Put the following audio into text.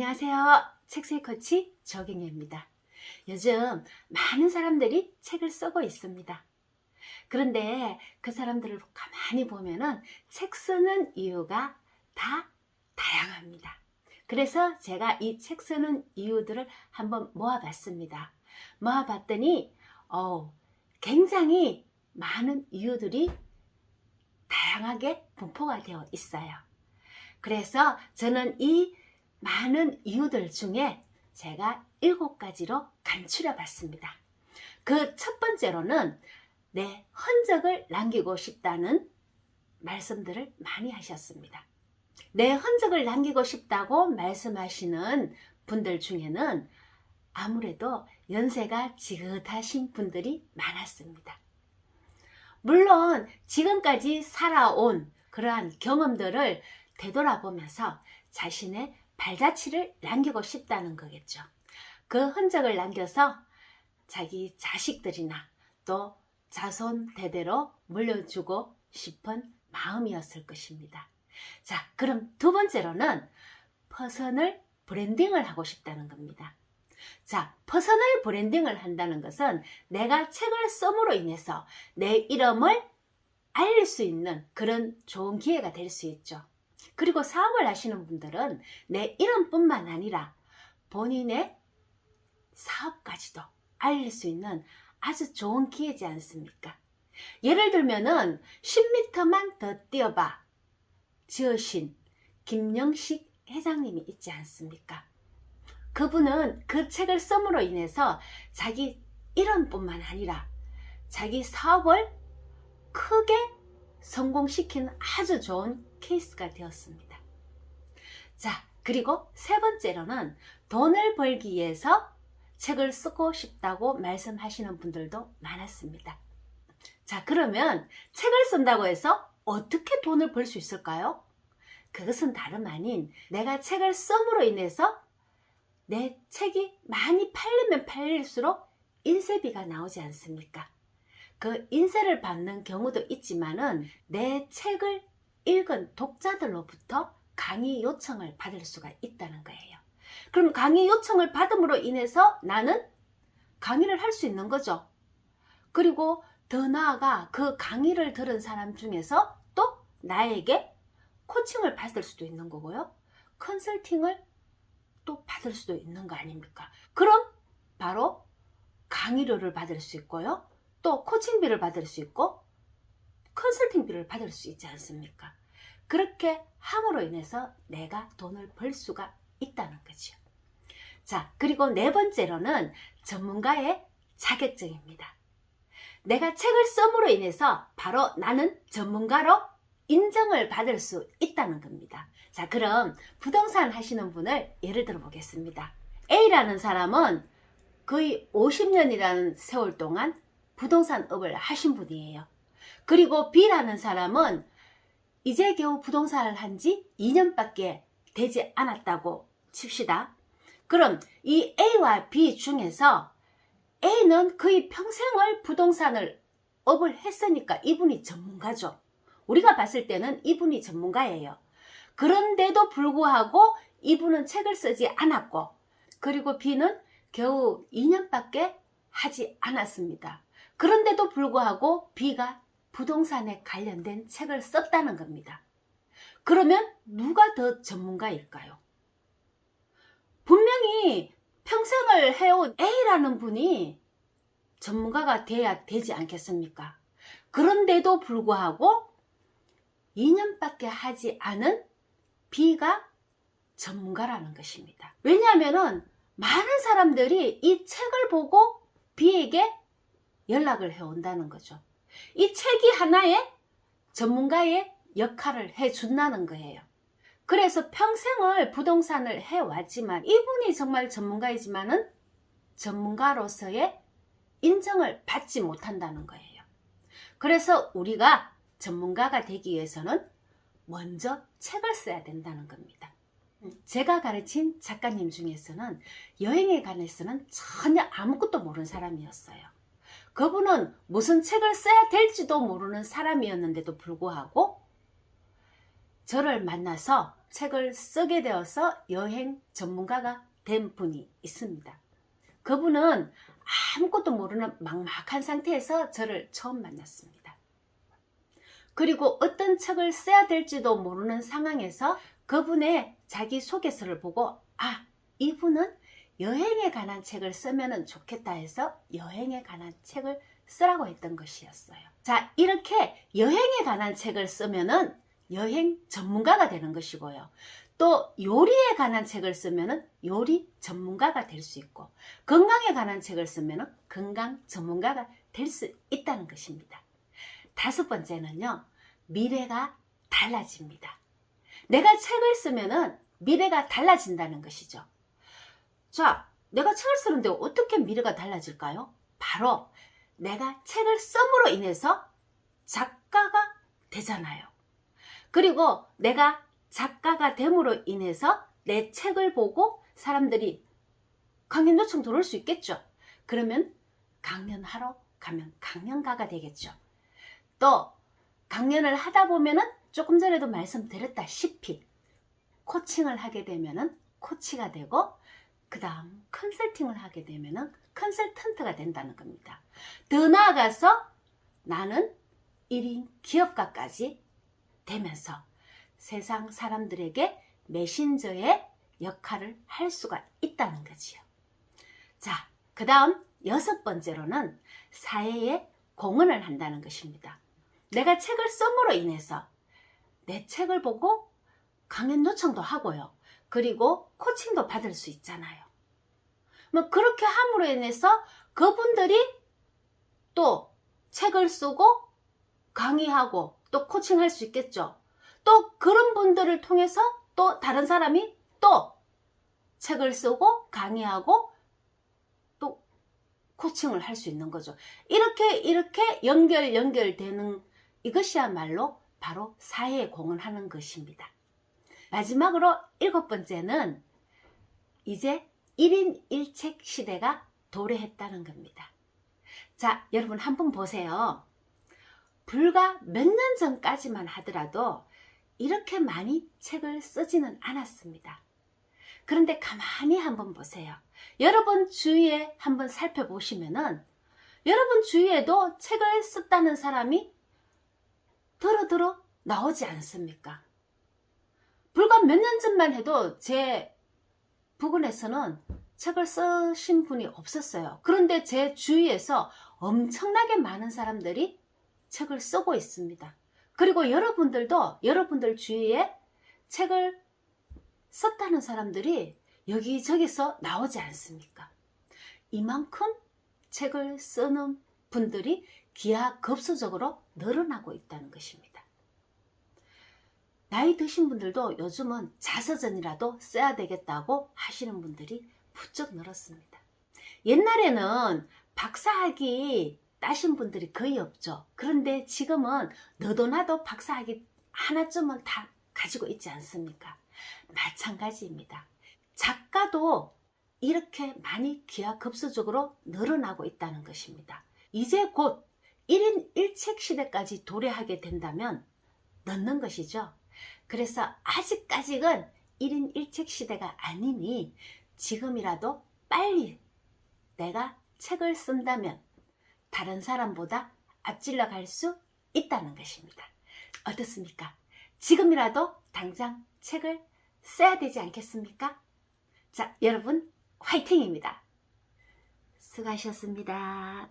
안녕하세요. 책쓰기 코치 조경혜입니다. 요즘 많은 사람들이 책을 쓰고 있습니다. 그런데 그 사람들을 가만히 보면은 책 쓰는 이유가 다 다양합니다. 그래서 제가 이 책 쓰는 이유들을 한번 모아봤습니다. 모아봤더니 굉장히 많은 이유들이 다양하게 분포가 되어 있어요. 그래서 저는 이 많은 이유들 중에 제가 7가지로 간추려 봤습니다. 그 첫 번째로는 내 흔적을 남기고 싶다는 말씀들을 많이 하셨습니다. 내 흔적을 남기고 싶다고 말씀하시는 분들 중에는 아무래도 연세가 지긋하신 분들이 많았습니다. 물론 지금까지 살아온 그러한 경험들을 되돌아보면서 자신의 발자취를 남기고 싶다는 거겠죠. 그 흔적을 남겨서 자기 자식들이나 또 자손 대대로 물려주고 싶은 마음이었을 것입니다. 자, 그럼 두 번째로는 퍼스널 브랜딩을 하고 싶다는 겁니다. 자, 퍼스널 브랜딩을 한다는 것은 내가 책을 씀으로 인해서 내 이름을 알릴 수 있는 그런 좋은 기회가 될 수 있죠. 그리고 사업을 하시는 분들은 내 이름뿐만 아니라 본인의 사업까지도 알릴 수 있는 아주 좋은 기회지 않습니까? 예를 들면은 10m만 더 뛰어봐 지으신 김영식 회장님이 있지 않습니까? 그분은 그 책을 씀으로 인해서 자기 이름뿐만 아니라 자기 사업을 크게 성공시킨 아주 좋은 케이스가 되었습니다. 자, 그리고 세 번째로는 돈을 벌기 위해서 책을 쓰고 싶다고 말씀하시는 분들도 많았습니다. 자, 그러면 책을 쓴다고 해서 어떻게 돈을 벌 수 있을까요? 그것은 다름 아닌 내가 책을 씀으로 인해서 내 책이 많이 팔리면 팔릴수록 인쇄비가 나오지 않습니까? 그 인쇄를 받는 경우도 있지만은 내 책을 읽은 독자들로부터 강의 요청을 받을 수가 있다는 거예요. 그럼 강의 요청을 받음으로 인해서 나는 강의를 할 수 있는 거죠. 그리고 더 나아가 그 강의를 들은 사람 중에서 또 나에게 코칭을 받을 수도 있는 거고요. 컨설팅을 또 받을 수도 있는 거 아닙니까? 그럼 바로 강의료를 받을 수 있고요. 또 코칭비를 받을 수 있고 컨설팅비를 받을 수 있지 않습니까? 그렇게 함으로 인해서 내가 돈을 벌 수가 있다는 거죠. 자, 그리고 네 번째로는 전문가의 자격증입니다. 내가 책을 씀으로 인해서 바로 나는 전문가로 인정을 받을 수 있다는 겁니다. 자, 그럼 부동산 하시는 분을 예를 들어 보겠습니다. A라는 사람은 거의 50년이라는 세월 동안 부동산업을 하신 분이에요. 그리고 B라는 사람은 이제 겨우 부동산을 한 지 2년밖에 되지 않았다고 칩시다. 그럼 이 A와 B 중에서 A는 거의 평생을 부동산을 업을 했으니까 이분이 전문가죠. 우리가 봤을 때는 이분이 전문가예요. 그런데도 불구하고 이분은 책을 쓰지 않았고, 그리고 B는 겨우 2년밖에 하지 않았습니다. 그런데도 불구하고 B가 부동산에 관련된 책을 썼다는 겁니다. 그러면 누가 더 전문가일까요? 분명히 평생을 해온 A라는 분이 전문가가 돼야 되지 않겠습니까? 그런데도 불구하고 2년밖에 하지 않은 B가 전문가라는 것입니다. 왜냐하면 많은 사람들이 이 책을 보고 B에게 연락을 해온다는 거죠. 이 책이 하나의 전문가의 역할을 해준다는 거예요. 그래서 평생을 부동산을 해왔지만 이분이 정말 전문가이지만은 전문가로서의 인정을 받지 못한다는 거예요. 그래서 우리가 전문가가 되기 위해서는 먼저 책을 써야 된다는 겁니다. 제가 가르친 작가님 중에서는 여행에 관해서는 전혀 아무것도 모르는 사람이었어요. 그분은 무슨 책을 써야 될지도 모르는 사람이었는데도 불구하고 저를 만나서 책을 쓰게 되어서 여행 전문가가 된 분이 있습니다. 그분은 아무것도 모르는 막막한 상태에서 저를 처음 만났습니다. 그리고 어떤 책을 써야 될지도 모르는 상황에서 그분의 자기소개서를 보고 이분은 여행에 관한 책을 쓰면 좋겠다 해서 여행에 관한 책을 쓰라고 했던 것이었어요. 자, 이렇게 여행에 관한 책을 쓰면은 여행 전문가가 되는 것이고요. 또 요리에 관한 책을 쓰면은 요리 전문가가 될 수 있고, 건강에 관한 책을 쓰면은 건강 전문가가 될 수 있다는 것입니다. 5번째는요, 미래가 달라집니다. 내가 책을 쓰면은 미래가 달라진다는 것이죠. 자, 내가 책을 쓰는데 어떻게 미래가 달라질까요? 바로 내가 책을 씀으로 인해서 작가가 되잖아요. 그리고 내가 작가가 됨으로 인해서 내 책을 보고 사람들이 강연 요청 들어올 수 있겠죠. 그러면 강연하러 가면 강연가가 되겠죠. 또 강연을 하다 보면은 조금 전에도 말씀드렸다시피 코칭을 하게 되면은 코치가 되고, 그 다음 컨설팅을 하게 되면은 컨설턴트가 된다는 겁니다. 더 나아가서 나는 1인 기업가까지 되면서 세상 사람들에게 메신저의 역할을 할 수가 있다는 거지요. 자, 그 다음 6번째로는 사회에 공헌을 한다는 것입니다. 내가 책을 씀으로 인해서 내 책을 보고 강연 요청도 하고요. 그리고 코칭도 받을 수 있잖아요. 뭐 그렇게 함으로 인해서 그분들이 또 책을 쓰고 강의하고 또 코칭할 수 있겠죠. 또 그런 분들을 통해서 또 다른 사람이 또 책을 쓰고 강의하고 또 코칭을 할 수 있는 거죠. 이렇게 연결되는 이것이야말로 바로 사회에 공헌하는 것입니다. 마지막으로 7번째는 이제 1인 1책 시대가 도래했다는 겁니다. 자, 여러분 한번 보세요. 불과 몇 년 전까지만 하더라도 이렇게 많이 책을 쓰지는 않았습니다. 그런데 가만히 한번 보세요. 여러분 주위에 한번 살펴보시면은 여러분 주위에도 책을 썼다는 사람이 더러더러 나오지 않습니까? 불과 몇 년 전만 해도 제 부근에서는 책을 쓰신 분이 없었어요. 그런데 제 주위에서 엄청나게 많은 사람들이 책을 쓰고 있습니다. 그리고 여러분들도 여러분들 주위에 책을 썼다는 사람들이 여기저기서 나오지 않습니까? 이만큼 책을 쓰는 분들이 기하급수적으로 늘어나고 있다는 것입니다. 나이 드신 분들도 요즘은 자서전이라도 써야 되겠다고 하시는 분들이 부쩍 늘었습니다. 옛날에는 박사학위 따신 분들이 거의 없죠. 그런데 지금은 너도 나도 박사학위 하나쯤은 다 가지고 있지 않습니까? 마찬가지입니다. 작가도 이렇게 많이 기하급수적으로 늘어나고 있다는 것입니다. 이제 곧 1인 1책 시대까지 도래하게 된다면 넣는 것이죠. 그래서 아직까지는 1인 1책 시대가 아니니 지금이라도 빨리 내가 책을 쓴다면 다른 사람보다 앞질러 갈 수 있다는 것입니다. 어떻습니까? 지금이라도 당장 책을 써야 되지 않겠습니까? 자, 여러분 화이팅입니다. 수고하셨습니다.